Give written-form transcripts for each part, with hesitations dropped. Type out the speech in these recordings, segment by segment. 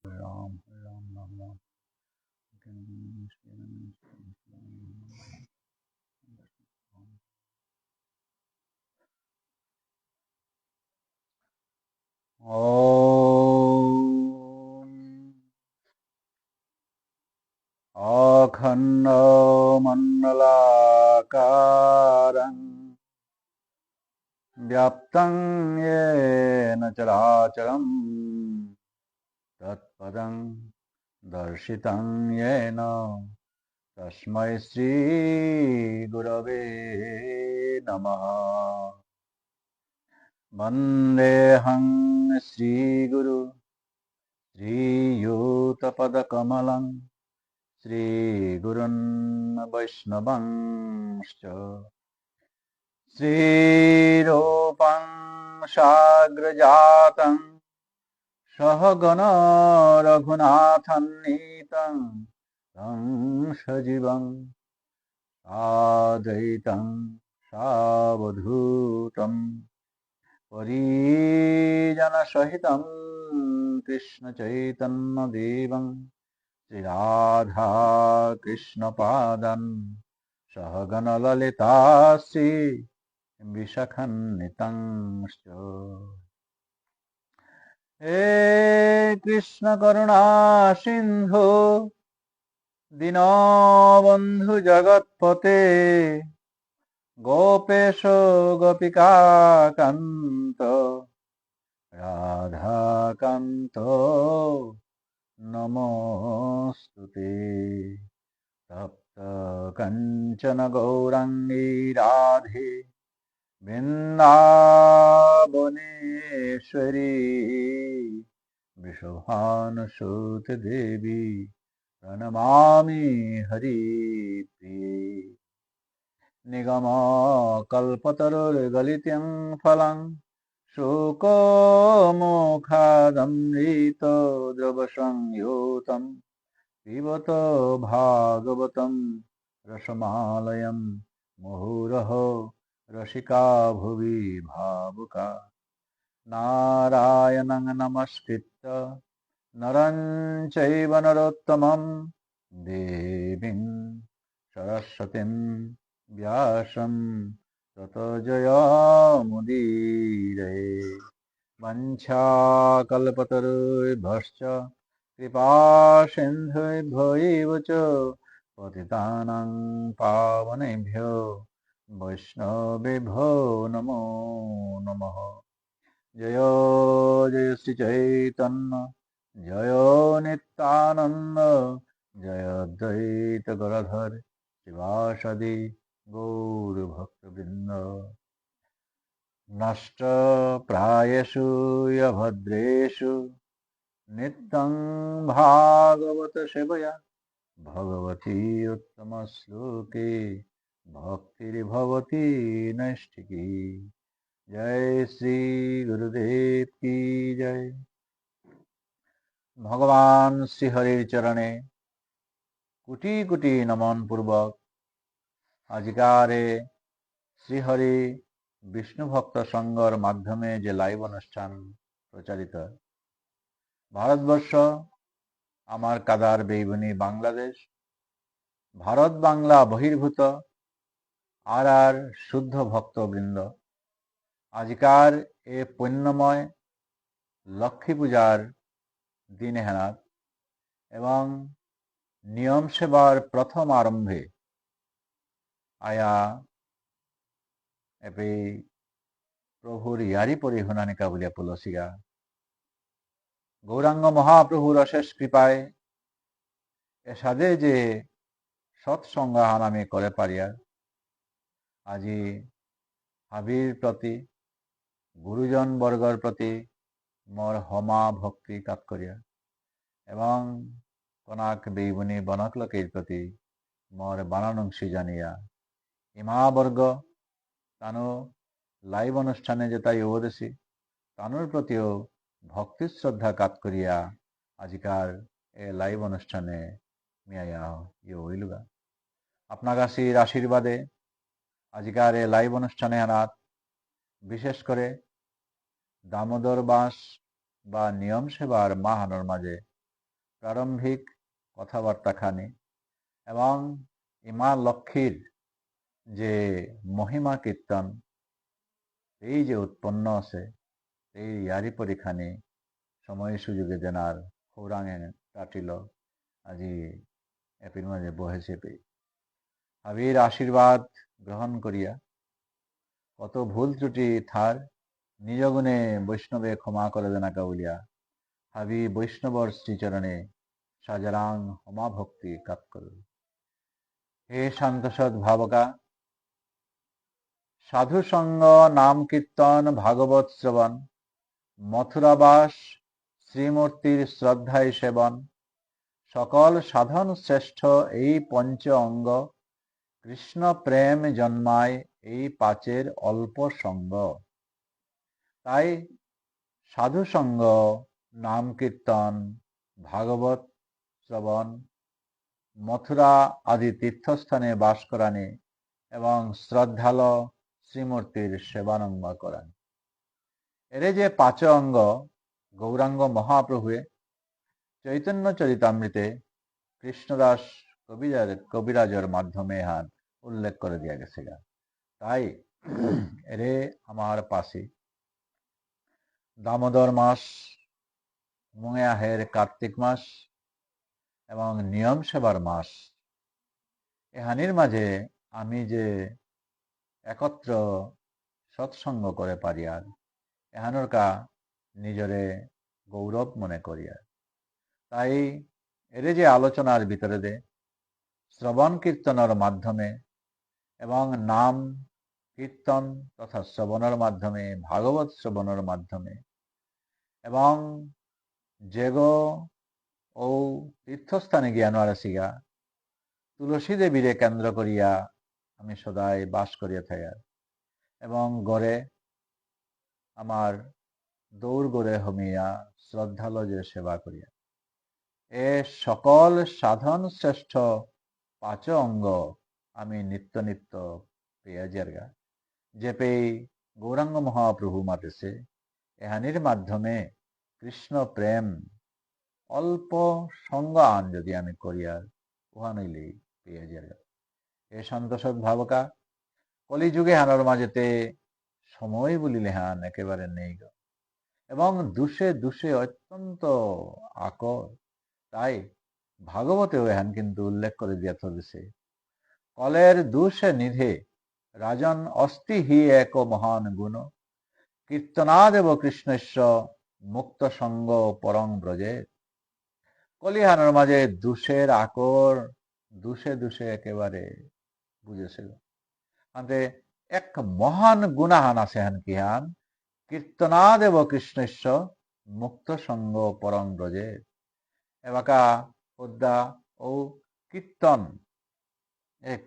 Ram Ram Ram Ram. Om Akhandamandalakaram Vyaptam Yena Characharam Tatpadam Darshitam Yena Tasmai Shri Gurave Namaha. Vandeham Shri Guru Shri Yutapadakamalam Shri Gurun Vaishnavangscha Shri Rupam Sagrajatam Sahagana Raghunathannitam Tam Sajivam Advaitam Savadhutam Parijana Sahitam Krishna Chaitanya Devam Shri Radha Krishna Padan Sahagana Lalita Sri Vishakhannitanshcha He Krishna Karuna Sindhu Dinabandhu Jagatpate Gopesho Gopika Kanto Radha Kanto Namostute Tapta Kanchana Gaurangi Radhe Vrindavaneshwari Vishobhanusute Devi Pranamami Hari Priye Nigama Kalpatarur Galityam Phalang Shuko Mukhadamrito Drabasang Yutam Pivato Bhagavatam Rasamalayam Muhuraho Rashika Bhuvi Bhavuka Narayanang Namaskritta Naranchaiva Narottamam Devim Saraswatim Vyasam Tato Jayamudire Vancha Kalpatarubhascha Kripa Sindhubhyo eva cha Patitanang Pavanebhyo Vaishnavibhyo Namo Namaha Jayo Jaya Sri Chaitanya Jayo Nityananda Jaya Advaita Garadhar Sivasadi Gaur Bhakta Vrinda Nashta Prayashu Yabhadreshu Nityam Bhagavata Sevaya Bhagavati Uttama Sloke Bhakti Bhavati Naistiki Jai Sri Gurudev Ki Jai ভগবান শ্রীহরির চরণে কোটি কোটি নমন পূর্বক আজকার শ্রীহরি বিষ্ণু ভক্ত সংঘর মাধ্যমে যে live অনুষ্ঠান প্রচারিত ভারতবর্ষ আমার কাদার বেইবুনি বাংলাদেশ ভারত বাংলা বহির্ভূত আর শুদ্ধ ভক্তবৃন্দ আজকার এ পুণ্যময় লক্ষ্মী পূজার দিন হেনাত এবং নিয়ম সেবার প্রথম আরম্ভে আয়া এপি প্রভুর ইয়ারি পরিহুনানিকা বলিয়া পুলসিগা গৌরাঙ্গ মহাপ্রভুর অশেষ কৃপায় এ সাদে যে সৎসঙ্গাহান আমি করে পারিয়া আজি হাবির প্রতি গুরুজন বর্গর প্রতি মোর হমা ভক্তি কাত করিয়া এবং কনাক বেইবুনি বনক লোকের প্রতি মোর বানানংশী জানিয়া ইমাবর্গ তানো লাইভ অনুষ্ঠানে যে তাই ওদেশি তানোর প্রতিও ভক্তি শ্রদ্ধা কাত করিয়া আজিকার এ লাইভ অনুষ্ঠানে মিয়াইয়া হইলুগা আপনাগাছির আশীর্বাদে আজিকার এ লাইভ অনুষ্ঠানে আনাত বিশেষ করে দামোদর বাস বা নিয়ম সেবার মাহানোর মাঝে প্রারম্ভিক কথাবার্তাখানি এবং ইমা লক্ষ্মীর যে মহিমা কীর্তন এই যে উৎপন্ন আছে এই ইয়ারি পরীক্ষানি সময় সুযোগে জেনার সৌরাঙে কাটিল আজি এপির মাঝে বহেছে পেয়ে হাবির আশীর্বাদ গ্রহণ করিয়া কত ভুল ত্রুটি থার নিজ গুণে বৈষ্ণবে ক্ষমা করে দেনাকা বলিয়া হাবি বৈষ্ণবর শ্রীচরণে সাজারাং হমা ভক্তি কাপ করল। হে শান্তসৎ ভাবকা, সাধু সঙ্গ নাম কীর্তন ভাগবত শ্রবণ মথুরাবাস শ্রীমূর্তির শ্রদ্ধায় সেবন সকল সাধন শ্রেষ্ঠ এই পঞ্চ অঙ্গ কৃষ্ণ প্রেম জন্মায় এই পাঁচের অল্প সঙ্গ। তাই সাধু সঙ্গ নাম কীর্তন ভাগবত শ্রবণ মথুরা আদি তীর্থস্থানে বাস করানি এবং শ্রদ্ধাল শ্রীমূর্তির সেবানঙ্গ করানি এরে যে পাঁচ অঙ্গ গৌরাঙ্গ মহাপ্রভুয়ে চৈতন্য চরিতামৃতে কৃষ্ণদাস কবিরাজের মাধ্যমে হান উল্লেখ করে দিয়া গেছে গা। তাই এরে আমার পাশে দামোদর মাস মুঙাহের কার্তিক মাস এবং নিয়ম সেবার মাস এহানির মাঝে আমি যে একত্র সৎসঙ্গ করে পারি আর এহানোর কা নিজরে গৌরব মনে করি আর তাই এরে যে আলোচনার ভিতরে দে শ্রবণ কীর্তনের মাধ্যমে এবং নাম কীর্তন তথা শ্রবণের মাধ্যমে ভাগবত শ্রবণের মাধ্যমে এবং যেগো ও তীর্থস্থানে জ্ঞান আসিগা তুলসী দেবীরে কেন্দ্র করিয়া আমি সদাই বাস করিয়া থাকি এবং গড়ে আমার দৌড় গড়ে হমিয়া শ্রদ্ধালো যে সেবা করিয়া এ সকল সাধন শ্রেষ্ঠ পাঁচ অঙ্গ আমি নিত্য নিত্য পেয়াজারগা যে পেয়ে গৌরাঙ্গ মহাপ্রভু মাতেছে এহানির মাধ্যমে কৃষ্ণ প্রেম অল্প সঙ্গ আন যদি আমি করিয়ার উহা নইলেই পেয়াজারগা। এ সন্তোষদ ভাবকা কলিযুগে হানোর মাঝেতে সময় বলিলে হান একেবারে নেই গো এবং দুষে দুষে অত্যন্ত আকর। তাই ভাগবতেও এহান কিন্তু উল্লেখ করে দিয়া চলেছে কলের দুষে নিধে রাজন অস্তি হি এক মহান গুণ কীর্তনাদেব কৃষ্ণস্য মুক্ত সঙ্গ পরং ব্রজে। কলিহানোর মাঝে দুষের আকর দুষে দুষে একেবারে বুঝেছিল আনতে এক মহান গুণাহান আছে হান কি হান কীর্তনাদেব কৃষ্ণস্য মুক্ত সঙ্গ পরং ব্রজে। এবাকা পদ্মা ও কীর্তন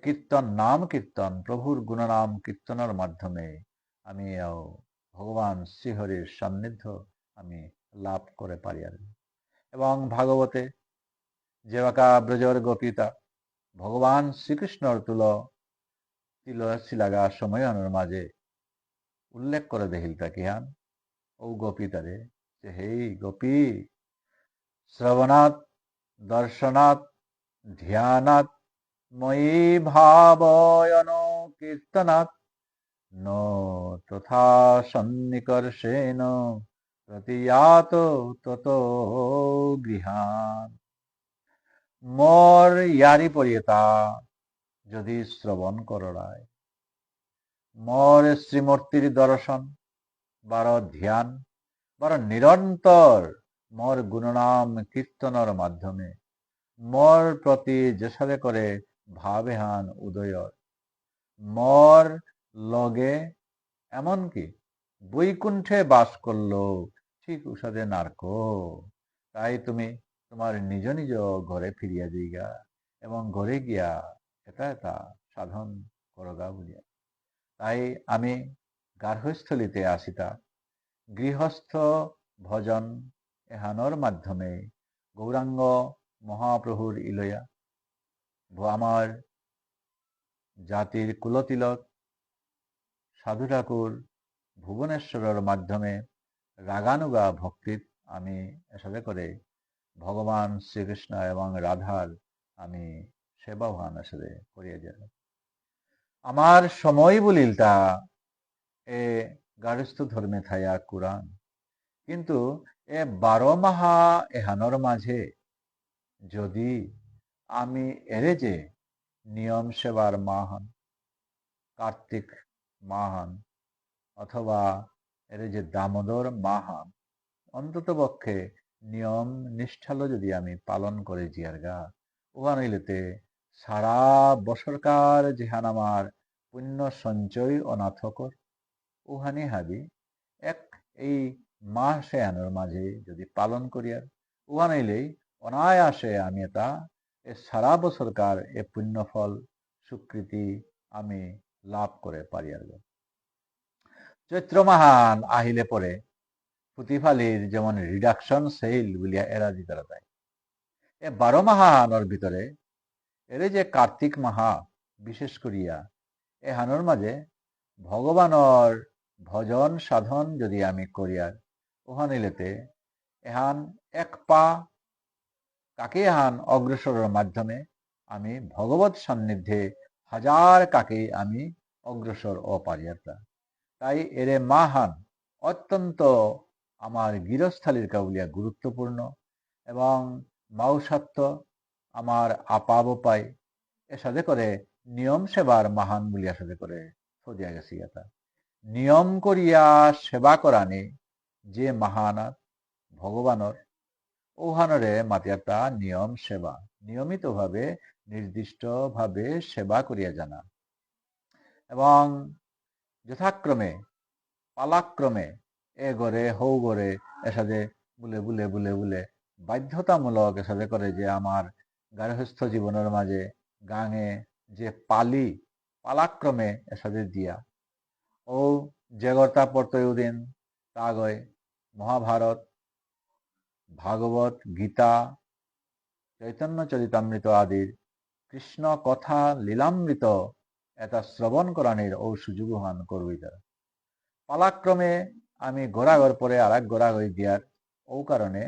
কীর্তন নাম কীর্তন প্রভুর গুণনাম কীর্তনের মাধ্যমে আমি ভগবান শ্রীহরির সান্নিধ্য আমি লাভ করে পারি আর এবং ভাগবতে যেবাকা ব্রজর গোপিতা ভগবান শ্রীকৃষ্ণর তিলশিলাগা সময়নের মাঝে উল্লেখ করে দেখিল তাকি হান ও গোপিতারে যে হেই গোপী শ্রবণাৎ দর্শনাৎ ধ্যানাৎ ময়ি ভাবয়ন কীর্তনাৎ ন তথা সন্নিকর্ষেণ প্রতীয়াত তত গৃহান। মোর ইয়ারি পরিয়তা যদি শ্রবণ কররায় মোর শ্রীমূর্তির দর্শন বার ধ্যান বার নিরন্তর মোর গুণনাম কীর্তনের মাধ্যমে মোর প্রতি যেসারে করে ভাবেহান উদয়র মোর লগে এমনকি বৈকুণ্ঠে বাস করলো ঠিক উষাদে নারকো। তাই তুমি তোমার নিজ নিজ ঘরে ফিরিয়া যাইগা এবং ঘরে গিয়া এটা এটা সাধন করগা বলিয়া। তাই আমি গার্হস্থলীতে আসিতা গৃহস্থ ভজন এহানোর মাধ্যমে গৌরাঙ্গ মহাপ্রভুর ইলয়া আমার জাতির কুলতিলক সাধু ঠাকুর ভুবনেশ্বরের মাধ্যমে রাগানুগা ভক্তিত আমি এসবে করে ভগবান শ্রীকৃষ্ণ এবং রাধার আমি সেবা ভান আসলে করিয়া যাব। আমার সময় বলিলতা এ গার্হস্থ ধর্মে থায়া কুরান, কিন্তু এ 12 মাহা এহানোর মাঝে যদি আমি এরে যে নিয়ম সেবার মাহান, কার্তিক মাহান, অথবা এরে যে দামোদর মাহান, অন্তত পক্ষে নিয়ম নিষ্ঠালো যদি আমি পালন করে জিয়ারগা, উহা নইলেতে সারা বছরকার যেহান আমার পুণ্য সঞ্চয় অনাথকর উহানি হাবি এক এই মাসে আনোর মাঝে যদি পালন করিয়ার, উহা নইলেই অনায়াসে আমি এটা এ সারা বছরকার এ পুণ্যফল স্বীকৃতি আমি লাভ করে পারিয়ার। চৈত্র মাহান আহিলে পরে পুঁথিফালির যেমন রিডাকশন সেল বলিয়া এরা দিতারা যায়। এ 12 মাহানোর ভিতরে এরে যে কার্তিক মাহা বিশেষ করিয়া এ হানোর মাঝে ভগবানর ভজন সাধন যদি আমি করিয়ার, উহা নিলেতে এহান এক পা কাকে এহান অগ্রসরের মাধ্যমে আমি ভগবত সান্নিধ্যে হাজার কাকে আমি অগ্রসর ও পারিয়ারতা। তাই এরে মাহান অত্যন্ত আমার গৃহস্থালির কাবুলিয়া গুরুত্বপূর্ণ এবং মাউসাত্য আমার আপাব পাই এর সাথে করে নিয়ম সেবার মাহান বলিয়া সাথে করে সদিয়া গেছি এটা নিয়ম করিয়া সেবা করানি যে মাহানাত ভগবানর ওহানরে মাতিয়াটা নিয়ম সেবা নিয়মিতভাবে নির্দিষ্টভাবে সেবা করিয়া জানা এবং যথাক্রমে পালাক্রমে এ গড়ে হৌ গড়ে এসাথে বুলে বুলে বুলে বুলে বাধ্যতামূলক এসাথে করে যে আমার গার্হস্থ জীবনের মাঝে গাঙে যে পালাক্রমে এসাথে দিয়া ও জেগরতা পর্তয়ুদিন তাগয় মহাভারত ভাগবত গীতা চৈতন্য চরিতামৃত আদির কৃষ্ণ কথা লীলামৃত এটা শ্রবণ করানির ও সুযোগহান করবি তারা পালাক্রমে আমি গোড়াগর পরে আর এক গোড়াগড়ি দিয়ার ও কারণে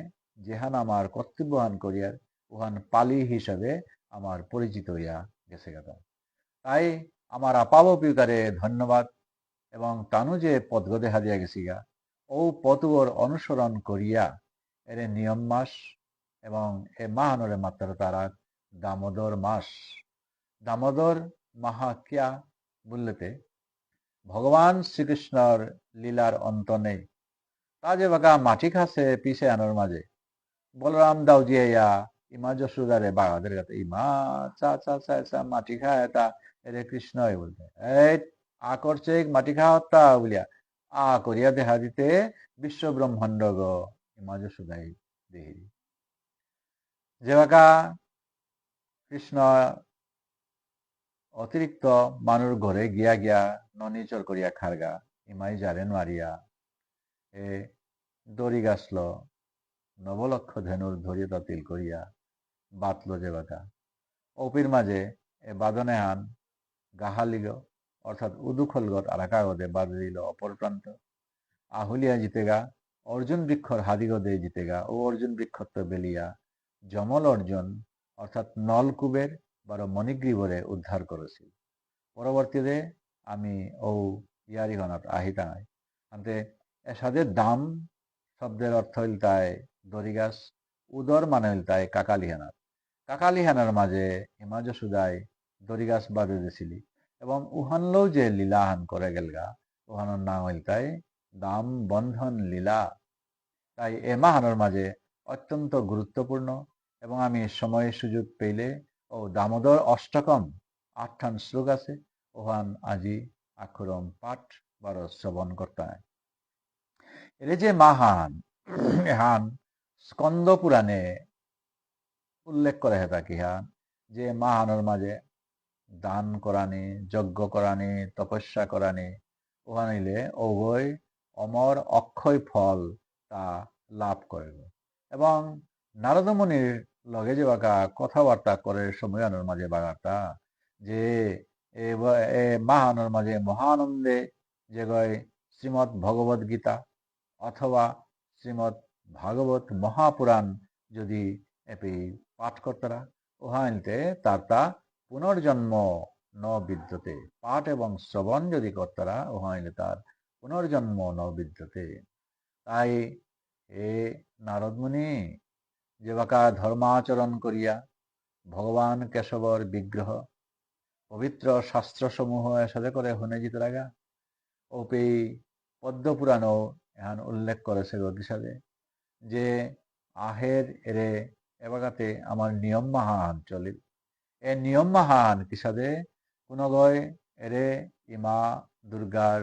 যেহান আমার কর্তব্যহান করিয়ার উহান পালি হিসাবে আমার পরিচিত হইয়া গেছে কথা। তাই আমার আপাব পিকারে ধন্যবাদ এবং তানু যে পদগতে হারিয়া গেছি গা ও পদগর অনুসরণ করিয়া এর নিয়ম মাস এবং এ মাহানরে মাত্র তারা দামোদর মাস দামোদর মাহা কিয়া বললেতে ভগবান শ্রীকৃষ্ণর লীলার অন্ত নেই। তা যে বাকা মাটি খাসে পিছে আনোর মাঝে বলরাম দাও জিয়া ইমা যশোদারে বাগাদের কাছে ইমা চা চা চা চা মাটি খায় এটা এরে কৃষ্ণ বলতে এই আ করছে মাটি খাওয়া বলিয়া আ করিয়া দেহা দিতে বিশ্ব ব্রহ্মাণ্ড গ ইমা যশোদাই দেহি যে বাকা কৃষ্ণ অতিরিক্ত মানুষ ঘরে গিয়া গিয়া ননিচর করিয়া খারগা ইমাই জারেন মারিয়া এ দড়ি গাছল নবলক্ষ ধেনুর ধরিয়া তাতিল করিয়া বাতল যে বাকা অপির মাঝে এ বাদনে হান গাহালিল অর্থাৎ উদুখলগত আর কাগদে বাঁধে দিল অপর প্রান্ত আহুলিয়া জিতেগা অর্জুন বৃক্ষর হাদিগদে জিতেগা ও অর্জুন বৃক্ষত্ব বেলিয়া জমল অর্জুন অর্থাৎ নলকুবের বারো মণিগ্রীবরে উদ্ধার করেছিল। পরবর্তীতে আমি ও ইয়ারিগণত আহিতাই আনতে এসাদের দাম শব্দের অর্থ হইল তাই দরিগাছ উদর মানে হইল তাই কাকালিহানার মাঝে হিমাজ সুদাই দরিগাছ বাঁধে দিছিলি এবং উহানলেও যে লীলাহান করে গেলগা উহানোর নাম হইল তাই দাম বন্ধন লীলা। তাই এ মাহানোর মাঝে অত্যন্ত গুরুত্বপূর্ণ এবং আমি সময় সুযোগ পেলে ও দামোদর অষ্টকম 8 শ্লোক আছে ওহান আজি আক্ষরম পাঠ বারো শ্রবণ করতে এর যে মাহান এহান স্কন্দ পুরাণে উল্লেখ করে হেতা কিহান যে মাহানোর মাঝে দান করানি যজ্ঞ করানি তপস্যা করানি উহা নিলে উভয় অমর অক্ষয় ফল তা লাভ করে এবং নারদমণির লগে যে বাকা কথাবার্তা করে সময়ানোর মাঝে বাগাটা যে এ মাহানোর মাঝে মহানন্দে যে গয় শ্রীমৎ ভগবত গীতা অথবা শ্রীমৎ ভাগবত মহাপুরাণ যদি এপি পাঠ করতারা ওহাইনতে তারতা পুনর্জন্ম ন বিদ্যতে, পাঠ এবং শ্রবণ যদি করতারা ওহাইলে তার পুনর্জন্ম ন বিদ্যতে। তাই এ নারদমুনি যেবাকা ধর্মাচরণ করিয়া ভগবান কেশবর বিগ্রহ পবিত্র শাস্ত্রসমূহ সাথে করে হনে জিত লাগা ওপে পদ্মপুরাণও এহান উল্লেখ করেছে গতিসাদে যে আহের এরে এবাগাতে আমার নিয়ম মাহান চলে এ নিয়ম মাহান কিসাদে কোনগয় এরে ইমা দুর্গার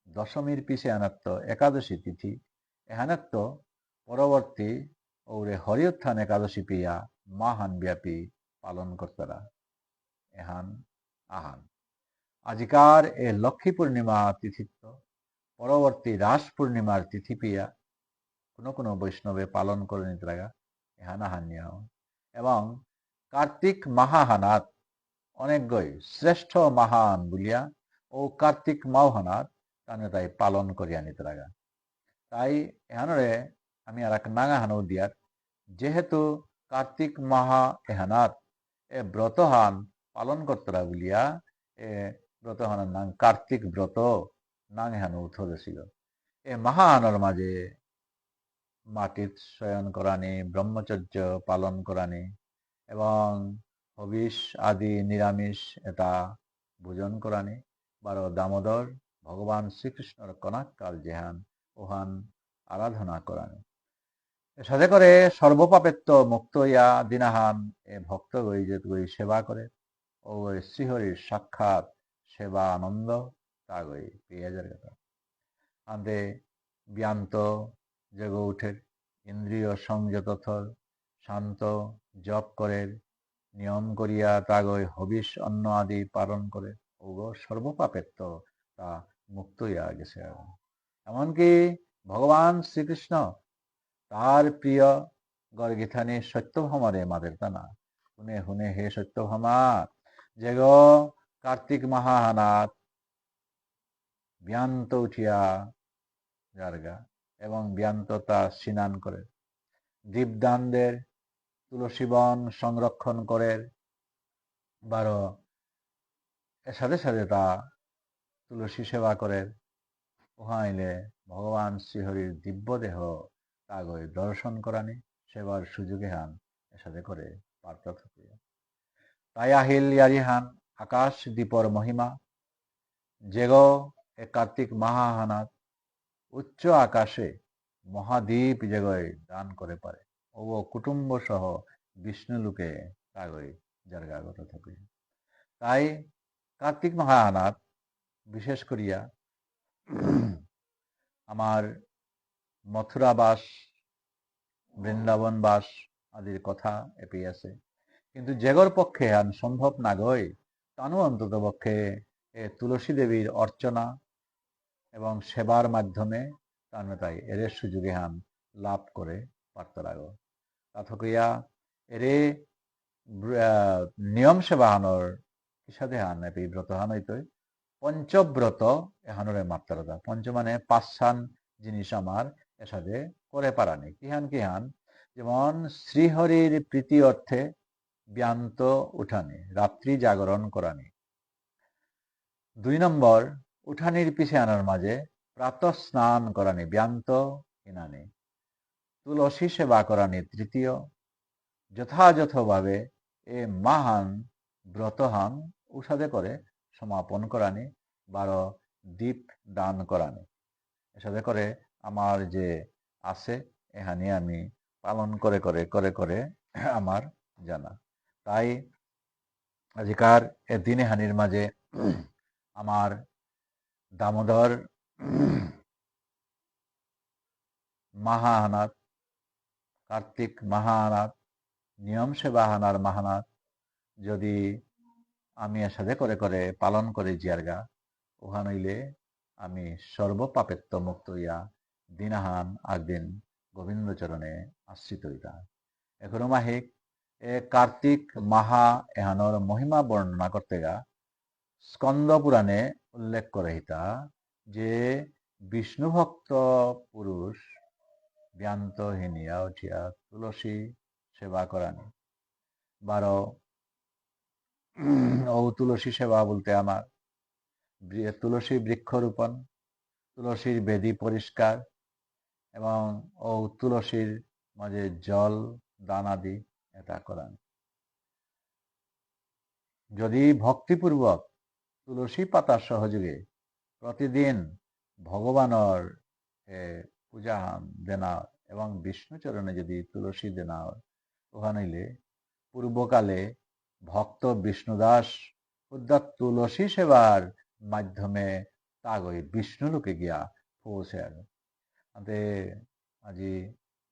দশমীর পিছে আনাত্ম একাদশী তিথি এহানাত্ম পরবর্তী ওরে হরিউত্থান একাদশী পিয়া মাহান ব্যাপী পালন করতারা এহান আহান আজিকার এ লক্ষ্মী পূর্ণিমা তিথিত্ব পরবর্তী রাস পূর্ণিমার তিথি পিয়া কোনো বৈষ্ণবে পালন করে নিতে লাগা এহান আহান নিয়ম এবং কার্তিক মাহাহানাত অনেকগই শ্রেষ্ঠ মহান বলিয়া ও কার্তিক মাওহানাত তানে তাই পালন করিয়া নিতে লাগা। তাই এহানরে আমি আর এক নাঙা হানো দিয়ার যেহেতু কার্তিক মাহা এহানাত এ ব্রতহান পালন করতরা বলিয়া এ ব্রতহানের নাম কার্তিক ব্রত নাং হেন উঠেছিল। এ মাহাহানর মাঝে মাটিত শয়ন করানি, ব্রহ্মচর্য পালন করানি এবং হবিষ আদি নিরামিষ এটা ভোজন করানি বারো দামোদর ভগবান শ্রীকৃষ্ণর কনাকাল যেহান ওহান আরাধনা করানি সাথে করে সর্বপাপেত্ব মুক্ত ইয়া দিনাহান এ ভক্ত গই যে গই সেবা করে ও শ্রীহরির সাক্ষাৎ সেবা আনন্দ তা গই পেঁয়াজের কথা আন্দে ব্যান্ত জেগ উঠের ইন্দ্রিয় সংযত থর শান্ত জপ করের নিয়ম করিয়া তাগই হবিষ অন্ন আদি পালন করে ওগো সর্বপাপেত্ব তা মুক্ত হইয়া গেছে। এমনকি ভগবান শ্রীকৃষ্ণ তার প্রিয় গর্গিথানি সত্যভামারে মাদের তানা হুনে হুনে হে সত্যভামা যে গো কার্তিক মাহানাত ব্যান্ত উঠিয়া জার্গা এবং ব্যান্ত তা স্নান করে দীপদানদের তুলসী বন সংরক্ষণ করে বারো এর সাথে সাথে তা তুলসী সেবা করে উহাইলে ভগবান শ্রীহরির দিব্য দেহ তাগই দর্শন করানি সেবার সুযোগে হান এর সাথে করে পার্থ তাই আহিল ইয়ারিহান আকাশ দীপর মহিমা যেগ এ কার্তিক মাহাহানাত উচ্চ আকাশে মহাদ্বীপ যেগয় দান করে পারে ও কুটুম্ব সহ বিষ্ণু লোকে তাগই জার্গাগত থাকে। তাই কার্তিক মাহানাত বিশেষ করিয়া আমার মথুরাবাস বৃন্দাবনবাস আদির কথা এপি আছে কিন্তু যেগর পক্ষে আন সম্ভব না গই তানু অন্তত পক্ষে এ তুলসী দেবীর অর্চনা এবং সেবার মাধ্যমে তার তাই এর সুযোগে হান লাভ করে পারত লাগো তাথকিয়া এরে নিয়ম সেবা হানর কিসাদে হান এপি ব্রত হান হইতে পঞ্চব্রত এহানরে মাত্রা পঞ্চ মানে পাঁচসান জিনিস আমার এসাদে করে পারানি কিহান কিহান যেমন শ্রীহরির প্রীতি অর্থে ব্যান্ত উঠানি রাত্রি জাগরণ করানি 2 নম্বর উঠানির পিছে আনার মাঝে প্রাতঃ স্নান করানি ব্যান্ত ইনানি তুলসী সেবা করানি তৃতীয় যথাযথভাবে এ মাহান ব্রতহান উষাদে করে সমাপন করানি 12 দীপ দান করানি এসাথে করে আমার যে আছে এহানি আমি পালন করে করে করে করে আমার জানা। তাই আজিকার এ দিনে হানির মাঝে আমার দামোদর মাহানাত কার্তিক মাহানাত নিয়ম সেবা হানার মাহানাত যদি আমি এর সাথে করে করে পালন করে জিয়ারগা উহা নইলে আমি সর্বপাপেত্ব মুক্ত হইয়া দিনাহান আগদিন গোবিন্দচরণে আশ্রিত হইতা। এখনো মাহিক এ কার্তিক মাহা এহানোর মহিমা বর্ণনা করতে গা স্কন্দ পুরাণে উল্লেখ করে হিতা যে বিষ্ণু ভক্ত পুরুষ ব্যান্ত হিনিয়া উঠিয়া তুলসী সেবা করানি। 12 ও তুলসী সেবা বলতে আমার তুলসী বৃক্ষরোপণ, তুলসীর বেদী পরিষ্কার এবং ও তুলসীর মাঝে জল দান আদি এটা করান। যদি ভক্তিপূর্বক তুলসী পাতার সহযোগে প্রতিদিন ভগবানের পূজা দেনা এবং বিষ্ণুচরণে যদি তুলসী দেনা ওখানে পূর্বকালে ভক্ত বিষ্ণুদাস উদ্যাত তুলসী সেবার মাধ্যমে তাগই বিষ্ণুলোকে গিয়া পৌঁছে আতে আজি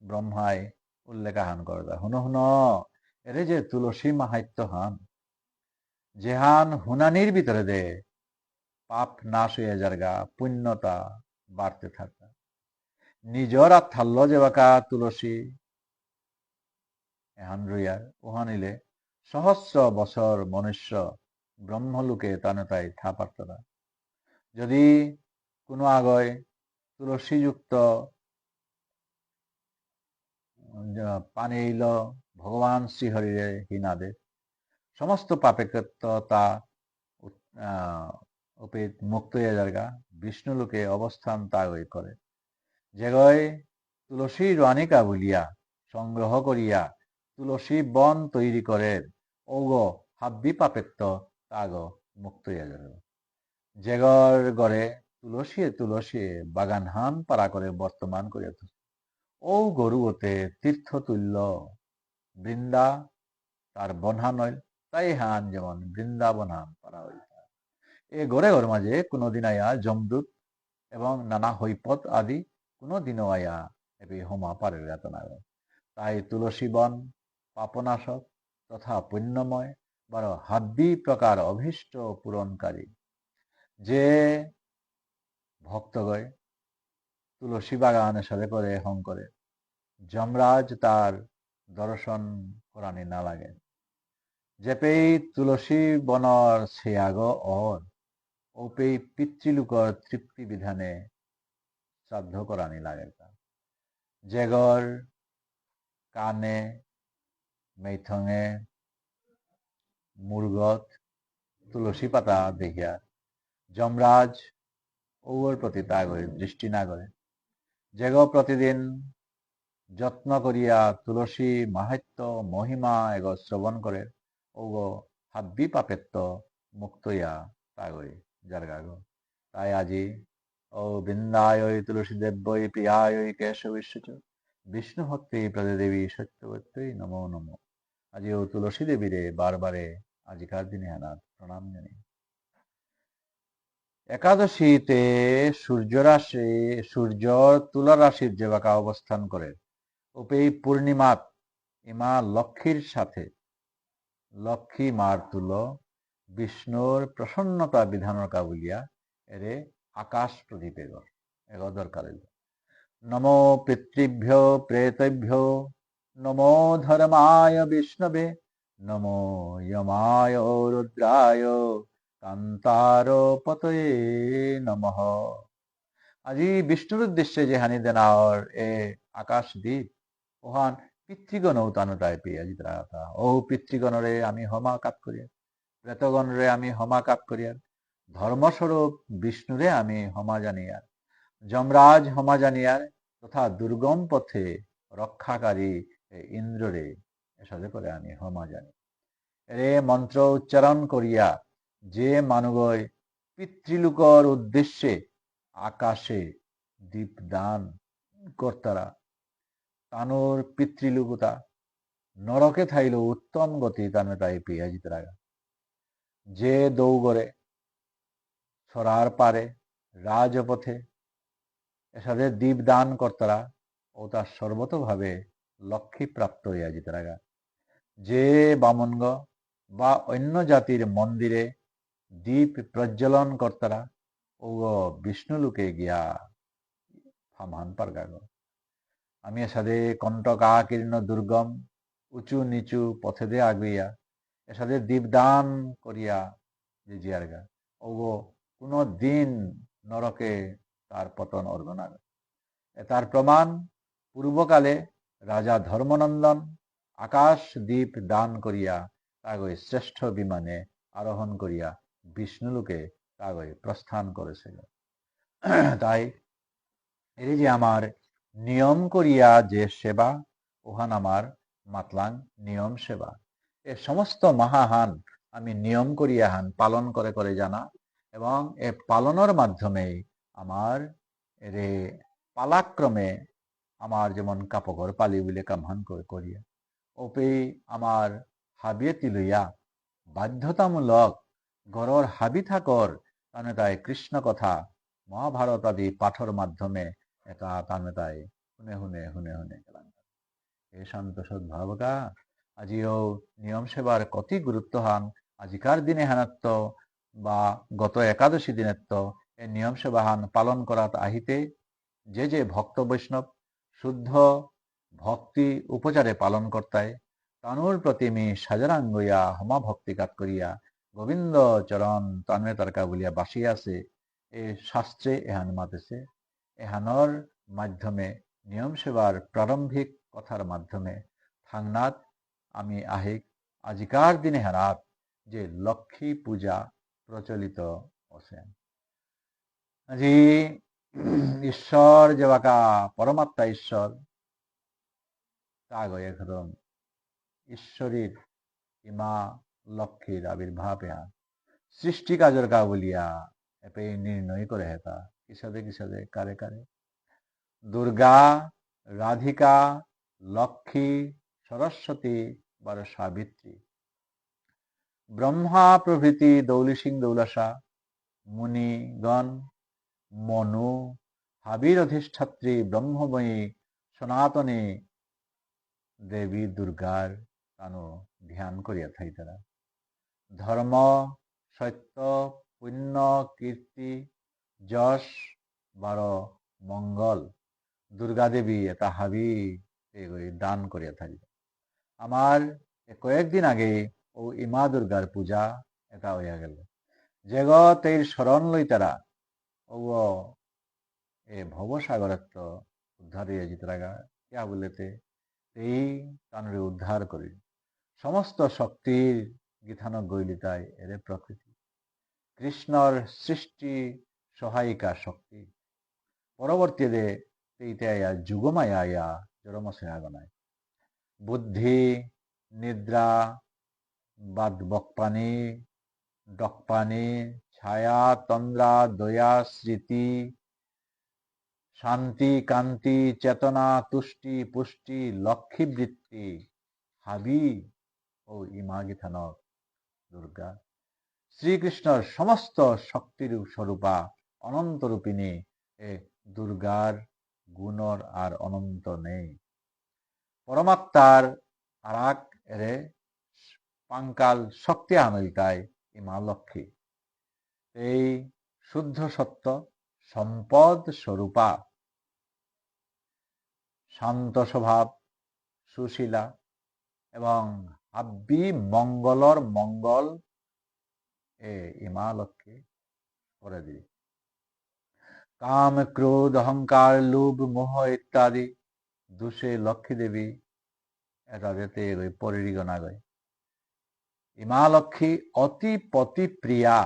ব্রহ্মায় উল্লেখাহান করদা হুন হুন এরে যে তুলসী মাহাত্য হান যেহান হুনানির ভিতরে দে পাপ নাশ হয়ে যারগা পুণ্যতা বাড়তে থাকা নিজর আত্মাল্য যেবাকা তুলসী এহান রইয়ার ওহানিলে সহস্র বছর মনুষ্য ব্রহ্মলোকে তানে তাই থা পারতরা। যদি কোনো আগয় তুলসীযুক্ত পানি ইল ভগবান শ্রীহরিরে হিনাদে সমস্ত পাপেকতা অপিত মুক্ত হয়ে যারগা বিষ্ণুলোকে অবস্থান তাগই করে যেগয় তুলসী রানিকা বলিয়া সংগ্রহ করিয়া তুলসী বন তৈরি করে ওগ হাব্বি পাপেত্ত তাগ মুক্ত হইয়া যাবে। যেগর গড়ে তুলসী বাগান হান পারা করে বর্তমান করিয়া ও গরুতে তীর্থ তুল্য বৃন্দা তার বনহান হইল তাই হান যেমন বৃন্দাবন হান পারা হইল। এ গড়ে ঘর মাঝে কোনোদিন আয়া যমদূত এবং নানা হৈপত আদি কোনোদিনও আয়া এপি হোমা পারের না। তাই তুলসী বন পাপনাশক তথা পুণ্যময় বার হাব্বি প্রকার অভীষ্ট পূরণকারী। যে ভক্তগয় তুলসী বাগানের সাথে করে হং করে যমরাজ তার দর্শন করানি না লাগে। যেপেই তুলসী বনর ছেয়াগ অর ওপেই পিতৃলোকর তৃপ্তি বিধানে শ্রাদ্ধ করানি লাগে। যেগর কানে মেথঙে মুরগত তুলসী পাতা দেখিয়া যমরাজ ওর প্রতি তা করে দৃষ্টি না করে যেগ প্রতিদিন যত্ন করিয়া তুলসী মাহাত্য মহিমা এগ শ্রবণ করে ওগ হাব্বি পাপেত্য মুক্ত ইয়া তাগই জারগাগ। তাই আজি ও বৃন্দায় তুলসী দেব্যই প্রিয়ায় কেশবিশ্বচ বিষ্ণু ভক্তি প্রদেবী সত্যবত্যই নমো নমো। আজি ও তুলসী দেবীরে বারবারে আজিকার দিনে আনার প্রণাম জানি। একাদশীতে সূর্য তুলা রাশির যেবাকা অবস্থান করে ওপেই পূর্ণিমাত ইমা লক্ষ্মীর সাথে লক্ষ্মী মার তুল বিষ্ণুর প্রসন্নতা বিধানের কাবুলিয়া এরে আকাশ প্রদীপ এগ দরকার। নমো পিতৃভ্য প্রেতভ্য নমো ধর্মায় বিষ্ণবে নমো যমায় রুদ্রায় কান্তার পতয়ে নমঃ। আজি বিষ্ণুর উদ্দেশ্যে যে হানি দেনার এ আকাশ দ্বীপ ওহান পিতৃগণ তানুতায় পেয়ে আজি তারা ও পিতৃগণরে আমি হমা কাপ করিয়া প্রেতগণরে আমি হমা কাপ করিয়া ধর্মস্বরূপ বিষ্ণুরে আমি হমা জানিয়ার যমরাজ হমা জানিয়ার তথা দুর্গম পথে রক্ষাকারী ইন্দ্ররে এসাথে করে আমি হমা জানি। এরে মন্ত্র উচ্চারণ করিয়া যে মানুগয় পিতৃলোকর উদ্দেশ্যে আকাশে দীপদান কর্তারা তানোর পিতৃলোকতা নরকে থাইল উত্তম গতি তানে তাই পেঁয়াজিত রাগা। যে দৌগরে সরার পারে রাজপথে এসাথে দীপদান কর্তারা ও তার সর্বতভাবে লক্ষ্মী প্রাপ্ত হইয়া যেতে রাগা। যে বামনগ বা অন্য জাতির মন্দিরে দীপ প্রজ্বলন কর্তারা ও বিষ্ণুলোকে গিয়া ফামান পারগাগ। আমি এসাদে কণ্টকাকীর্ণ দুর্গম উঁচু নিচু পথে দে আগুইয়া এসাদে দীপদান করিয়া যে জিয়ারগা ওগো কোনো দিন নরকে তার পতন অর্ঘ না। তার প্রমাণ পূর্বকালে রাজা ধর্মনন্দন আকাশ দ্বীপ দান করিয়া তাগৈ শ্রেষ্ঠ বিমানে আরোহণ করিয়া বিষ্ণুলোকে তাগৈ প্রস্থান করেছিল। তাই এই যে আমার নিয়ম করিয়া যে সেবা, ওহান আমার মাতলাং নিয়ম সেবা। এ সমস্ত মহাহান আমি নিয়ম করিয়া হান পালন করে করে জানা, এবং এ পালনের মাধ্যমে আমার রে পালাক্রমে আমার যেমন কাপগর পালি বলে কামহান করে করিয়া ওপে আমার হাবিয়েতি লইয়া বাধ্যতামূলক গড়র হাবি থাকর তানে তাই কৃষ্ণ কথা মহাভারত আদি পাঠর মাধ্যমে এটা তানে তাই শুনে শুনে শুনে শুনে গেলাম। এই শান্ত সদ্ভাবকা আজিও নিয়ম সেবার কতি গুরুত্ব হান আজিকার দিনে হানাত্ম বা গত একাদশী দিনেত্ব এই নিয়ম সেবা হান পালন করাত আহিতে যে যে ভক্ত বৈষ্ণব শুদ্ধ ভক্তি উপচারে পালন কর্তায় তানুর প্রতিমি সাজারাঙ্গইয়া হমা ভক্তিকাত করিয়া গোবিন্দ চরণ তানমে তারকা বলিয়া বাসিয়া আছে এ শাস্ত্রে এহান মাতেছে। এহানর মাধ্যমে নিয়ম সেবার প্রারম্ভিক কথার মাধ্যমে থাংনাথ আমি আহিক আজিকার দিনে হারাত যে লক্ষ্মী পূজা প্রচলিত আছে। আজি ঈশ্বর যেবাকা পরমাত্মা ঈশ্বর তাগৈ একদম ঈশ্বরীর ইমা লক্ষ্মীর আবির্ভাব ইহা সৃষ্টি কাজর কা বলিয়া এপে নির্ণয় করে হেতা কিসাদে কিসাদে কারে কারে দুর্গা রাধিকা লক্ষ্মী সরস্বতী বার সাবিত্রী ব্রহ্মা প্রভৃতি দৌলি সিং দৌলাসা মুনিগণ মনু হাবির অধিষ্ঠাত্রী ব্রহ্মময়ী সনাতনী দেবী দুর্গার তানো ধ্যান করিয়া থাই তারা ধর্ম সত্য পুণ্য কীর্তি যশ বার মঙ্গল দুর্গা দেবী এটা হাবি দান করিয়া থাকি। আমার কয়েকদিন আগে ও ইমা দুর্গার পূজা এটা হইয়া গেল জগৎ এর স্মরণ লই তারা ও এ ভবসাগরত্ব উদ্ধার হইয়া যেতে লাগা ইয়া বলেতে এই তানরে উদ্ধার করি সমস্ত শক্তির গীতান গৈলিতায় এরে প্রকৃতি কৃষ্ণর সৃষ্টি সহায়িকা শক্তি পরবর্তীতে এইটা যুগমায়া জড়মসে আগনায় বুদ্ধি নিদ্রা বাদ বকপানি ডকপানি ছায়া তন্দ্রা দয়া স্মৃতি শান্তি কান্তি চেতনা তুষ্টি পুষ্টি লক্ষ্মী বৃত্তি হাবি ও ইমাগিথানক দুর্গা শ্রীকৃষ্ণর সমস্ত শক্তির স্বরূপা অনন্ত রূপিণী এ দুর্গার গুণর আর অনন্ত নেই। পরমাত্মার আরাক এরে পাঙ্কাল শক্তি আনইকায় ইমা লক্ষ্মী এই শুদ্ধ সত্য সম্পদ স্বরূপা শান্ত স্বভাব সুশীলা এবং হাব্বি মঙ্গলর মঙ্গল এ ইমা লক্ষ্মী করে দিই কাম ক্রোধ অহংকার লোভ মোহ ইত্যাদি দোষে লক্ষ্মী দেবী এটা যেতে পরিগণা গয় ইমা লক্ষ্মী অতি পতি প্রিয়া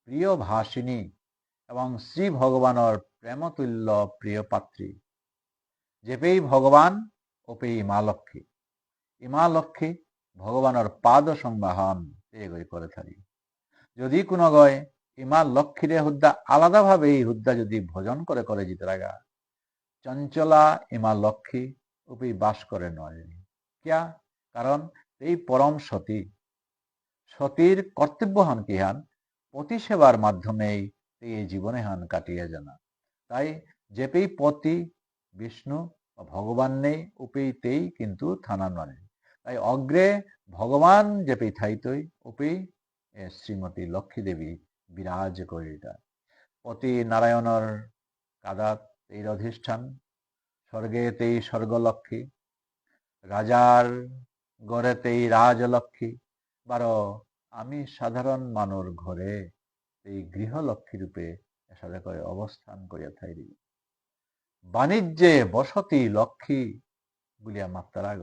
প্রিয় ভাষিনী এবং শ্রী ভগবানের প্রেমতুল্য প্রিয় পাত্রী যেপেই ভগবান ওপেই ইমা লক্ষ্মী ভগবানের পাদ সংবাহন এগই করে থাকি যদি কোনো গয় ইমা লক্ষ্মীরে হুদ্দা আলাদাভাবে এই হুদ্দা যদি ভোজন করে করে যেতে লাগা চঞ্চলা ইমা লক্ষ্মী উপেই বাস করে নয় কিয়া কারণ এই পরম সতী সতীর কর্তব্য হন কি হান পতি সেবার মাধ্যমেই এই জীবনে হান কাটিয়ে জানা তাই যেপেই পতি বিষ্ণু ভগবান নেই উपेইতেই কিন্তু থানা নয় তাই অগ্রে ভগবান যেপেই থাইতই উপেই শ্রীমতী লক্ষ্মী দেবী বিরাজ করিতা পতি নারায়ণর কাদাত এই অধিষ্ঠান স্বর্গেতেই স্বর্গলক্ষ্মী রাজার গড়েতেই রাজলক্ষ্মী বারো আমি সাধারণ মানুর ঘরে এই গৃহলক্ষ্মী রূপে সাথে করে অবস্থান করিয়া থাকি বাণিজ্যে বসতি লক্ষ্মী বলিয়া মাত্রাগ,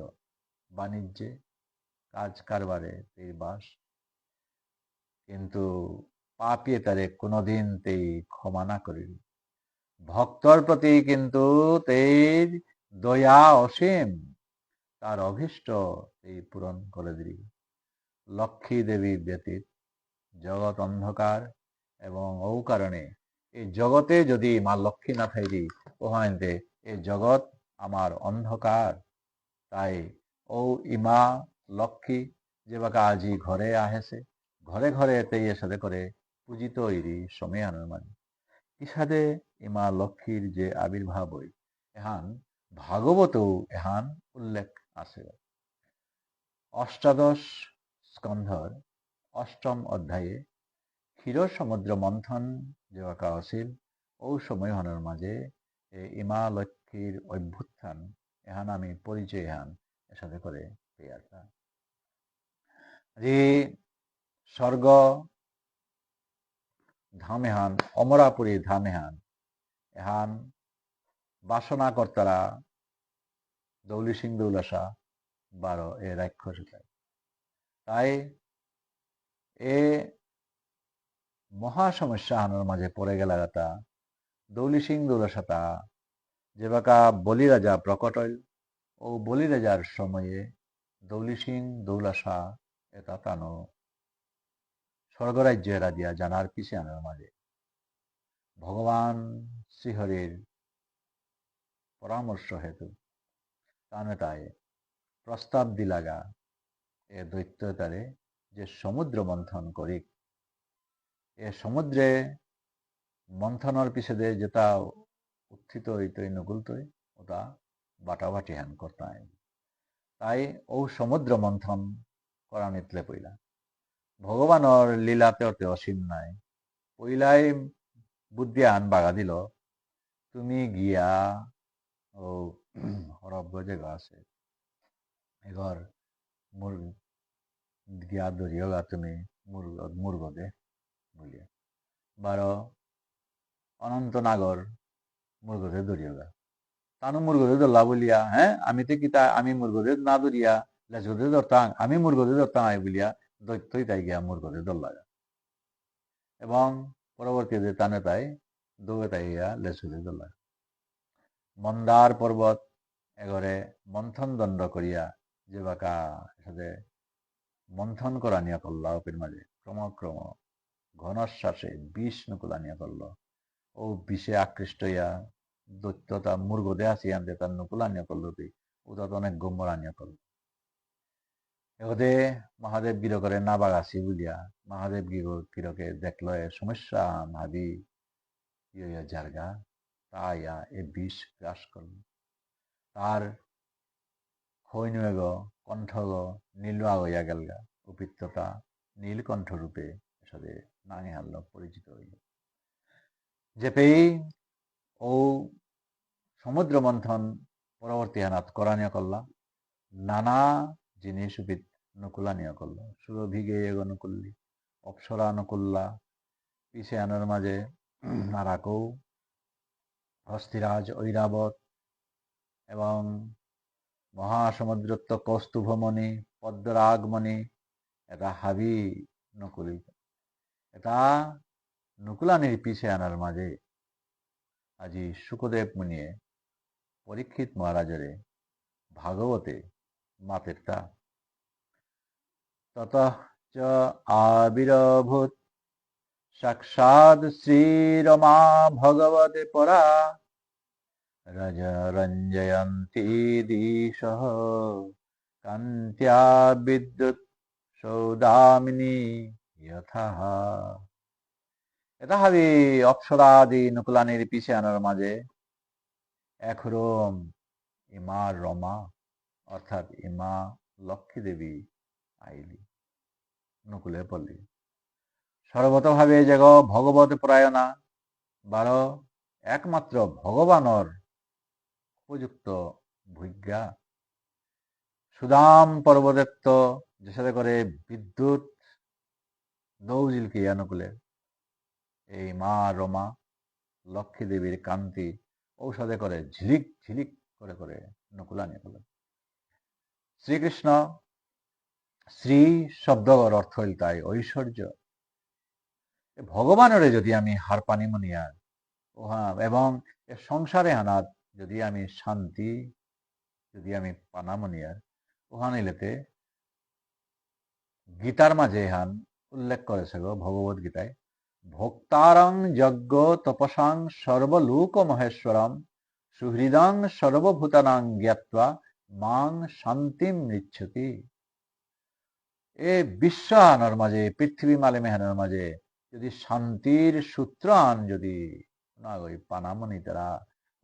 বাণিজ্যে কাজ কারবারে তেই বাস, কিন্তু পাপিয়ে তারে কোনোদিন তেই ক্ষমা না করিল। ভক্তর প্রতি কিন্তু তের দয়া অসীম, তার অভীষ্ট এই পূরণ করে দিল। লক্ষ্মী দেবী ব্যতীত জগৎ অন্ধকার, এবং ও কারণে এই জগতে যদি মা লক্ষ্মী না থাইরি ওহাইতে এই জগৎ আমার অন্ধকার। তাই ও ইমা লক্ষ্মী যেবাকা আজি ঘরে আহেছে, ঘরে ঘরে তেই সাথে করে পূজিত ইরি সময় আনার মানে ইসাদে ইমা লক্ষ্মীর যে আবির্ভাব হই এহান ভাগবতও এহান উল্লেখ আছে। অষ্টাদশ স্কন্ধর অষ্টম অধ্যায়ে ক্ষীর সমুদ্র মন্থন যেবাকা আছিল ও সময় হনের মাঝে ইমা লক্ষ্মীর অভ্যুত্থান এহান আমি পরিচয় এহান এর সাথে করে পেয়ারটা যে স্বর্গ ধাম এহান অমরাপুরী ধাম এহান এহান বাসনা কর্তারা দৌলি সিং দৌলাসা 12 এ রাক্ষস। তাই এ মহা সমস্যা হানোর মাঝে পড়ে গেল তা দৌলি সিং দৌলাসাতা যেবাকা বলি রাজা প্রকট হইল ও বলি রাজার সময়ে দৌলি সিং দৌলাসা এটা তানো স্বর্গরাজ্যে রাজিয়া জানার পিছে আনার মাঝে ভগবান শ্রীহরির পরামর্শ হেতু তানে তাই প্রস্তাব দিলাগা এ দৈত্যতারে যে সমুদ্র মন্থন করি, এ সমুদ্রে মন্থনের পিছনে যেটা উত্থিত হইতই নকুলতই ওটা বাটাবাটি হ্যান করতাম। তাই ও সমুদ্র মন্থন করা নিতলে পইলা ভগবানের লীলাতে অতে অসীম নাই। পইলাই বুদ্ধি আন বাগা দিল, তুমি গিয়া ও হরব্য জায়গা আছে এগর গিয়া ধরিও গা তুমি মুরগদে বলিয়া 12 অনন্ত নাগর মুরগদে ধরিও গা তানো মুরগদে ধরলা বলিয়া, হ্যাঁ আমি তো কিতা আমি মুরগদে না ধরিয়া লেজগদে ধরতাম, আমি মুরগদে ধরতাম আই বলিয়া দৈত্যই তাই গিয়া মুরগদে ধরলা এবং পরবর্তীতে তানে তাই দৌড়ে তাই গিয়া লেজগদে ধরলা। মন্দার পর্বত এগরে মন্থন দণ্ড করিয়া যে বাকা সাথে মন্থন করা নিয়া করল ওপের মাঝে ক্রমক্রম ঘনশ্বাসে বিষ নকুলা নিয়া করল ও বিষে আকৃষ্ট হইয়া দৈত্যতা মুরগদে আসি আনতে তার নকুলা নিয়া করল ওটা তো অনেক গম্বরা নিয়া করল। এগদে মহাদেব গির করে না বাগাছি বলিয়া মহাদেব গিরকে দেখলো এ সমস্যা ভাবি ইয়া জারগা তাইয়া এ বিষ গ্রাস করল। তার হৈনগ কণ্ঠগ নীলুয়া হইয়া গেলগা উপিত্ততা নীলকণ্ঠ রূপে সাথে নাঙে হারল পরিচিত হইল। যেপেই ও সমুদ্র মন্থন পরবর্তী হানাত করানিয়া করলা নানা জিনিস উপিত নকুলা নিয়া করল সুরভিগে নকুল্লি অপসরা নকুল্লা পিছে আনার মাঝে নারাকৌ হস্তিরাজ ঐরাবত এবং মহাসমুদ্রত্ব কৌস্তুভমণি পদ্মরাগমণি এটা হাবি নকুলি এটা নকুলানির পিছে আনার মাঝে আজি শুকদেব মুনিয়ে পরীক্ষিত মহারাজরে ভাগবতে মাতেরটা তত চ আবির্ভূত সাক্ষাৎ শ্রীরমা ভগবতে পরা রজ রঞ্জয়ন্তী দিশঃ কান্ত্য়া বিদ্যুৎ সৌদামিনী যথা। এটা হাবি অপ্সরাদি নকুলানির পিছে আনার মাঝে একরম ইমা রমা অর্থাৎ ইমা লক্ষ্মী দেবী আইলি নকুলে পল্লী সর্বতভাবে জাগ ভগবত পরায়ণা 12 একমাত্র ভগবানর উপযুক্ত ভূজ্ঞা সুদাম পর্বদত্ত যে সাথে করে বিদ্যুৎ দৌজিলকে নকুলে এই মা রমা লক্ষ্মী দেবীর কান্তি ঔষধে করে ঝিলিক ঝিলিক করে করে নকুলানি বলে। শ্রীকৃষ্ণ শ্রী শব্দর অর্থ হইল তাই ঐশ্বর্য। ভগবানের যদি আমি হার পানি মনিয়ার ওহা এবং সংসারে হানাত যদি আমি শান্তি যদি আমি পানামনিয়ার ওহান ইলেতে গীতার মাঝে হান উল্লেখ করেছে গো ভগবত গীতায়, ভোক্তারং যজ্ঞ তপসাং সর্বলোক মহেশ্বরম সুহৃদং সর্বভূতানাং জ্ঞাত্বা মাং শান্তিম মৃচ্ছতি। এ বিশ্ব আনার মাঝে পৃথিবী মালে মেহানের মাঝে যদি শান্তির সূত্র আন যদি না ওই পানামনি তারা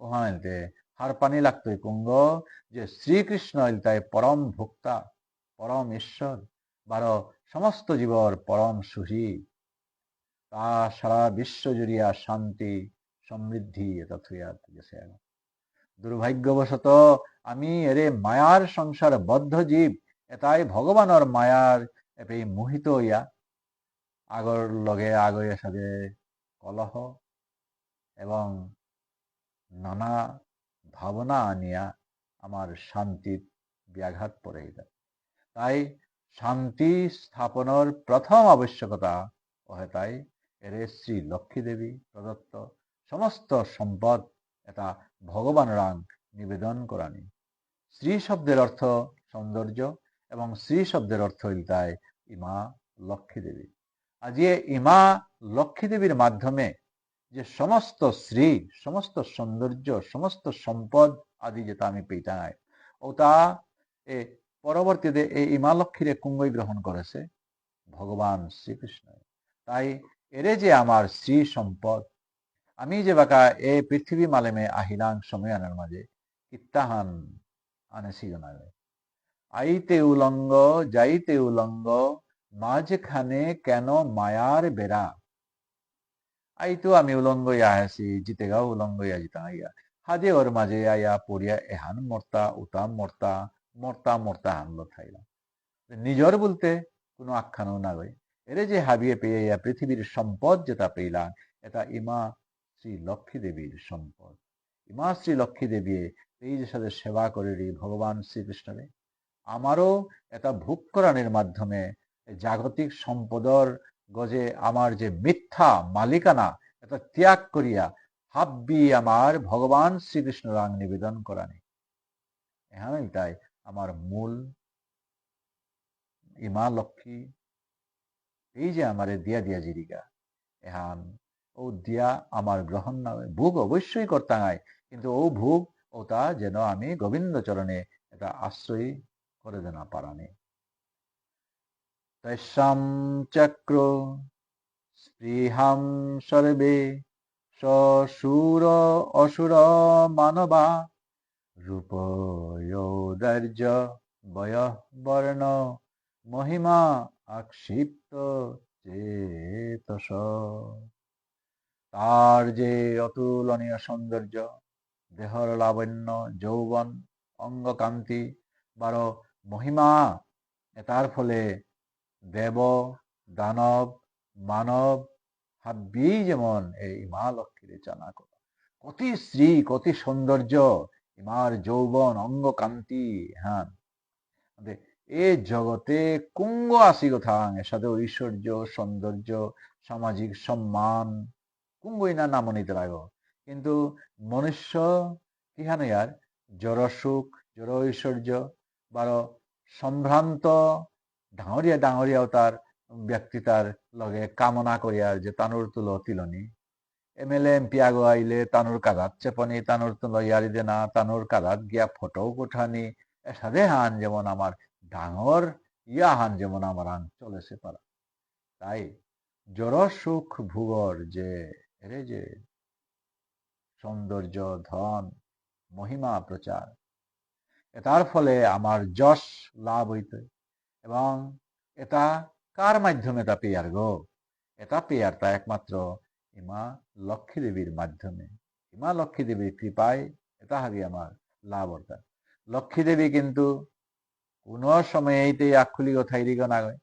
ওহানিতে হার পানি লাগতোই কুঙ্গ যে শ্রীকৃষ্ণ তাই পরম ভোক্তা পরম ঈশ্বর বারো সমস্ত জীবর পরম সুহী, তা সারা বিশ্ব জুড়িয়া শান্তি সমৃদ্ধি এটা থুইয়া গেছে। দুর্ভাগ্যবশত আমি এরে মায়ার সংসার বদ্ধ জীব এটাই ভগবানের মায়ার এই মোহিত হইয়া আগর লগে আগের সাথে কলহ এবং নানা ভাবনা আনিয়া আমার শান্তির ব্যাঘাত পড়ে যায়। তাই শান্তি স্থাপনের প্রথম আবশ্যকতা হয় তাই এরে শ্রী লক্ষ্মী দেবী প্রদত্ত সমস্ত সম্পদ এটা ভগবান রাং নিবেদন করানি। শ্রী শব্দের অর্থ সৌন্দর্য এবং শ্রী শব্দের অর্থ হইল তাই ইমা লক্ষ্মী দেবী। আজ ইমা লক্ষ্মী দেবীর মাধ্যমে যে সমস্ত শ্রী সমস্ত সৌন্দর্য সমস্ত সম্পদ আদি যেটা আমি পেটাই ওটা এ পরবর্তীতে এই ইমা লক্ষ্মীরে কুঙ্গই গ্রহণ করেছে ভগবান শ্রীকৃষ্ণ। তাই এরে যে আমার শ্রী সম্পদ আমি যে বাকা এ পৃথিবী মালেমে আহিলাং সময় আনার মাঝে কিত্তাহান আনেছি জানাবে আইতে উলঙ্গ যাইতে উলঙ্গ মাঝখানে কেন মায়ার বেড়া। আইতো আমি উলঙ্গ ইয়া আছি জিতে গাও উলঙ্গ ইয়া জিতা আইয়া হাজে ওর মাঝে আইয়া পড়িয়া এহান মর্তা উতাম মর্তা মর্তা মর্তা হানলো থাইলাম। নিজর বলতে কোনো আখ্যানও না গই এরে যে হাবিয়ে পেয়ে পৃথিবীর সম্পদ যেটা পেইলাম এটা ইমা শ্রী লক্ষ্মী দেবীর সম্পদ। ইমা শ্রী লক্ষ্মী দেবী এই যে সাথে সেবা করে ভগবান শ্রীকৃষ্ণরে আমারও এটা ভোগ করানোর মাধ্যমে জাগতিক সম্পদর গজে আমার যে মিথ্যা মালিকানা এটা ত্যাগ করিয়া হাব্বি আমার ভগবান শ্রীকৃষ্ণ রাং নিবেদন করানি। এখানেই তাই আমার মূল ইমা লক্ষ্মী এই যে আমারে দিয়া দিয়া জিরিকা এহান ও দিয়া আমার গ্রহণ না ভোগ অবশ্যই করতাম কিন্তু ও ভোগ ওটা যেন আমি গোবিন্দ চরণে এটা আশ্রয় করে দেনা পারানি। তৈশাম চক্র স্পৃহাম সর্বে সসুর অসুর মানবা রূপয়োদার্য বয় বর্ণ মহিমা আক্ষিপ্ত চেতস। তার যে অতুলনীয় সৌন্দর্য দেহর লাবণ্য যৌবন অঙ্গকান্তি বারো মহিমা তার ফলে দেব দানব মানব হাব্বি যেমন এই মা লক্ষ্মীর চানা করা কতি শ্রী কতি সৌন্দর্য ইমার যৌবন অঙ্গকান্তি। হ্যাঁ এ জগতে কুঙ্গ আসি কথা এর সাথে ঐশ্বর্য সৌন্দর্য সামাজিক সম্মান কুঙ্গই না নামনিতে রাগ কিন্তু মনুষ্য কিহানো ইয়ার জড় সুখ জড় ঐশ্বর্য বারো সম্ভ্রান্ত ডাঙরিয়া ডাঙরিয়াও তার ব্যক্তি তার লগে কামনা করিয়ার যে তানুর তুলো তিলনি এমএলএ এমপি আগো আইলে তানুর কাদাত চেপনি তানুর তুলো ইয়ারি দেনা তানুর কাদাত গিয়া ফটো উঠানি এসাদে হান যেমন আমার ডাঙর ইয়া হান যেমন আমার আন চলেছে পারা। তাই জড় সুখ ভুগর যে এরে যে সৌন্দর্য ধন মহিমা প্রচার এটার ফলে আমার যশ লাভ হইতে এবং এটা কার মাধ্যমে তা পেয়ার গো এটা পেয়ার তা একমাত্র ইমা লক্ষ্মী দেবীর মাধ্যমে। ইমা লক্ষ্মী দেবীর কৃপায় এটা হারি আমার লাভ অর্থাৎ লক্ষ্মী দেবী কিন্তু কোন সময়েতেই আক্ষুলি কথাই রিগ না গয়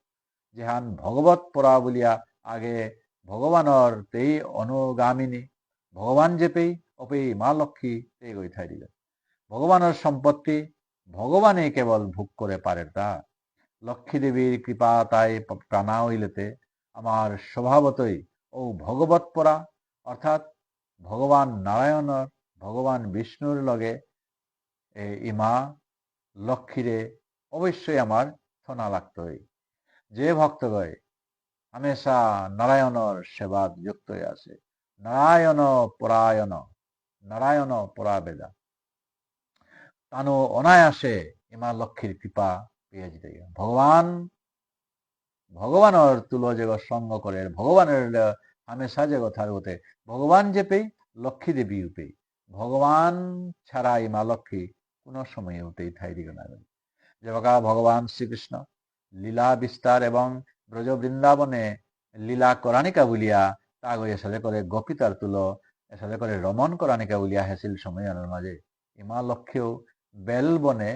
যেহান ভগবত পরা বলিয়া আগে ভগবানর তেই অনুগামিনী ভগবান যে পেই অপি মা লক্ষ্মী এই গৈ থাই দিল ভগৱানৰ সম্পত্তি ভগৱানেই কেৱল ভোগ করে পারে তা লক্ষ্মী দেবীর কৃপা তাই প্রাণা হইলেতে আমার স্বভাবতই ও ভগবত পরা অর্থাৎ ভগবান নারায়ণর ভগবান বিষ্ণুর লগে ইমা লক্ষ্মীরে অবশ্যই আমার থনা লাগতই যে ভক্তগয় হামেশা নারায়ণর সেবাত যুক্ত হয়ে আছে নারায়ণ পরাবেদা তানো অনায়াসে ইমা লক্ষ্মীর কৃপা পেয়ে যেতে ভগবানের তুলো যে সঙ্গ করে ভগবানের হামেশা যে কথার হতে ভগবান যে পেই লক্ষ্মী দেবী পেই ভগবান ছাড়া ইমা লক্ষ্মী কোনো সময় উঠেই ঠাই দিকে না যেবা ভগবান শ্রীকৃষ্ণ লীলা বিস্তার এবং ব্রজ বৃন্দাবনে লীলা করানিকা বলিয়া তা এসাথে করে গোপিতার তুলো এসাথে করে রমণ করানিকা বলিয়া হেসিল সময়ের মাঝে ইমা লক্ষ্মীও বেল বনে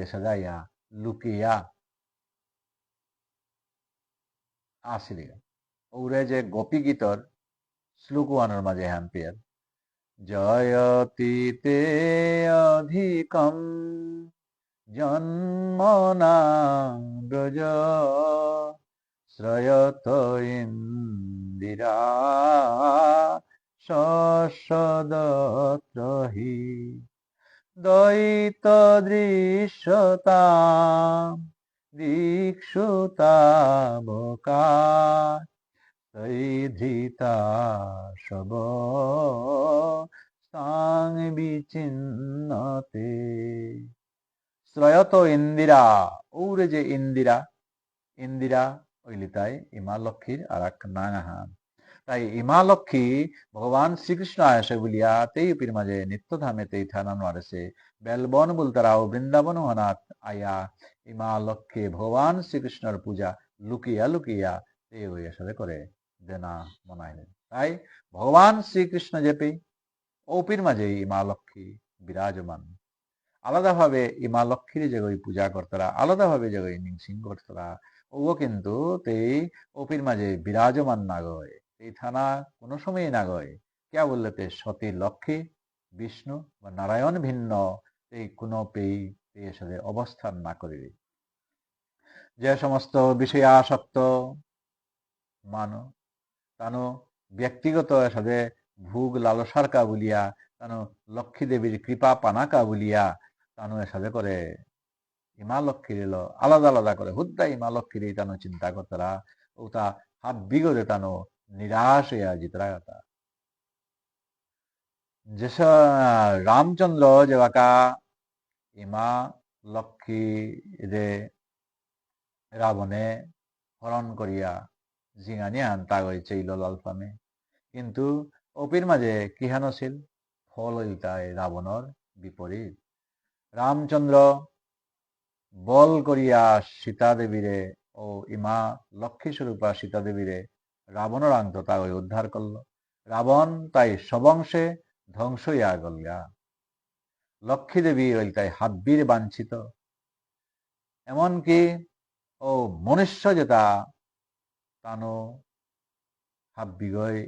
সাজাইয়া লুকিয়া আসিলি ওরে যে গোপী গীতর শ্লোকানোর মাঝে হ্যাম্পিয়ার জয়তীতে অধিকম জন্মনা ব্রজ শ্রয়ত ইন্দিরা সদত্রহি দ্বৈত দৃশ্যতা দীক্ষুতাবকা ধৃতা সব সাং বিচিন্নতে শ্রয়ত ইন্দিরা ওরে যে ইন্দিরা ওইলিতাই ইমা লক্ষ্মীর আর এক নাঙাহান তাই ইমা লক্ষ্মী ভগবান শ্রীকৃষ্ণ আসে বলিয়া তেই উপীর মাঝে নিত্যধামে তেই থানানো আরেছে বেলবন বলতারাও বৃন্দাবন হনাত আয়া ইমা লক্ষ্মী ভগবান শ্রীকৃষ্ণর পূজা লুকিয়া লুকিয়া এই হইয়া সাথে করে দেনা মনাইলেন তাই ভগবান শ্রীকৃষ্ণ যেপি ওপির মাঝে ইমা লক্ষ্মী বিরাজমান আলাদাভাবে ইমা লক্ষ্মীর যে ওই পূজা করতারা আলাদাভাবে যে ওই নিংসিং করতারা ও কিন্তু তেই ওপির মাঝে বিরাজমান না গয় এই থানা কোনো সময় না গয় কে বললেতে সতী লক্ষ্মী বিষ্ণু বা নারায়ণ ভিন্ন এই কোনো পেই এর সাথে অবস্থান না করিবে যে সমস্ত বিষয়াসক্ত মানো তানো ব্যক্তিগত সাথে ভোগ লালসার কা বলিয়া তানো লক্ষ্মী দেবীর কৃপা পানাকা বলিয়া তানো এর সাথে করে ইমা লক্ষ্মীর এলো আলাদা আলাদা করে হুদ্দা ইমা লক্ষ্মীর তানো চিন্তা করতারা ও তা হাত বিগতে তানো নিরাশ হইয়া জিতরা কথা যে রামচন্দ্র যেবাকা ইমা লক্ষ্মী রে রাবণে হরণ করিয়া জিঙানি আনতা হয়েছে লাল ফামে কিন্তু অপির মাঝে কিহানো ছিল ফল হইতায় রাবণর বিপরীত রামচন্দ্র বল করিয়া সীতা দেবীরে ও ইমা লক্ষ্মী স্বরূপা সীতা দেবীরে রাবণের আন্ত তা উদ্ধার করল রাবণ তাই সবংশে ধ্বংস হইয়া গলিয়া লক্ষ্মী দেবী তাই হাব্বির বাঞ্ছিত এমনকি ও মনুষ্য যেটা তানো হাব্বিগয়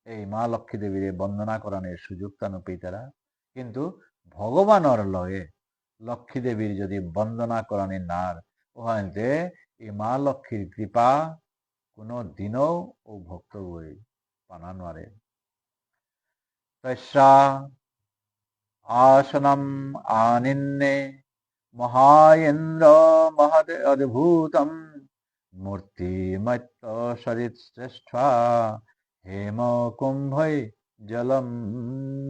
এই মা লক্ষ্মী দেবীরে বন্দনা করানোর সুযোগ তানো পেতারা কিন্তু ভগবানের লয়ে লক্ষ্মী দেবীর যদি বন্দনা করানি নার ওখানে এই মা লক্ষ্মীর কৃপা কোনো দিনও ও ভক্ত বই পানা নারে তস্যা আসনম আনিন্নে মহায়েন্দ্র মহদ অদ্ভুতম মূর্তিমত্ত সরিত শ্রেষ্ঠ হেম কুম্ভই জলম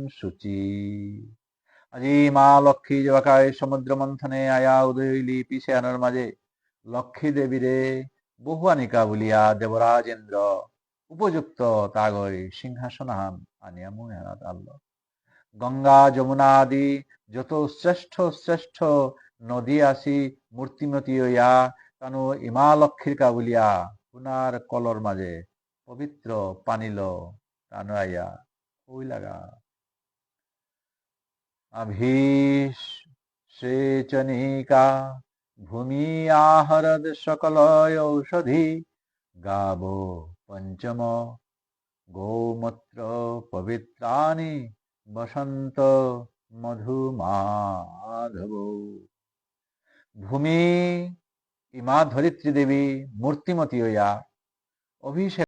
শুচি আজি মা লক্ষ্মী জবাকায় সমুদ্র মন্থনে আয়া উদয় হইলি পিছে আনার মাঝে লক্ষ্মী দেবীরে বহুয়ানিকা বলিয়া দেবরাজেন্দ্র উপযুক্ত তাগয় সিংহাসনাহান আনিয়া মুহানাত আল্ল গঙ্গা যমুনা আদি যত শ্রেষ্ঠ শ্রেষ্ঠ নদী আসি মূর্তিমতী হইয়া তানু ইমা লক্ষ্মীর কা বলিয়া পুনার কলর মাঝে পবিত্র পানিল তানু আইয়া ওই লাগা अभीष सेचनिका भूमि आहरद सकल औषधि गावो पंचम গোমূত্র পবিত্রানি বসন্ত মধুমাধব। ভূমি ইমা ধরিত্রী দেবী মূর্তিমতী ইয়া অভিষেক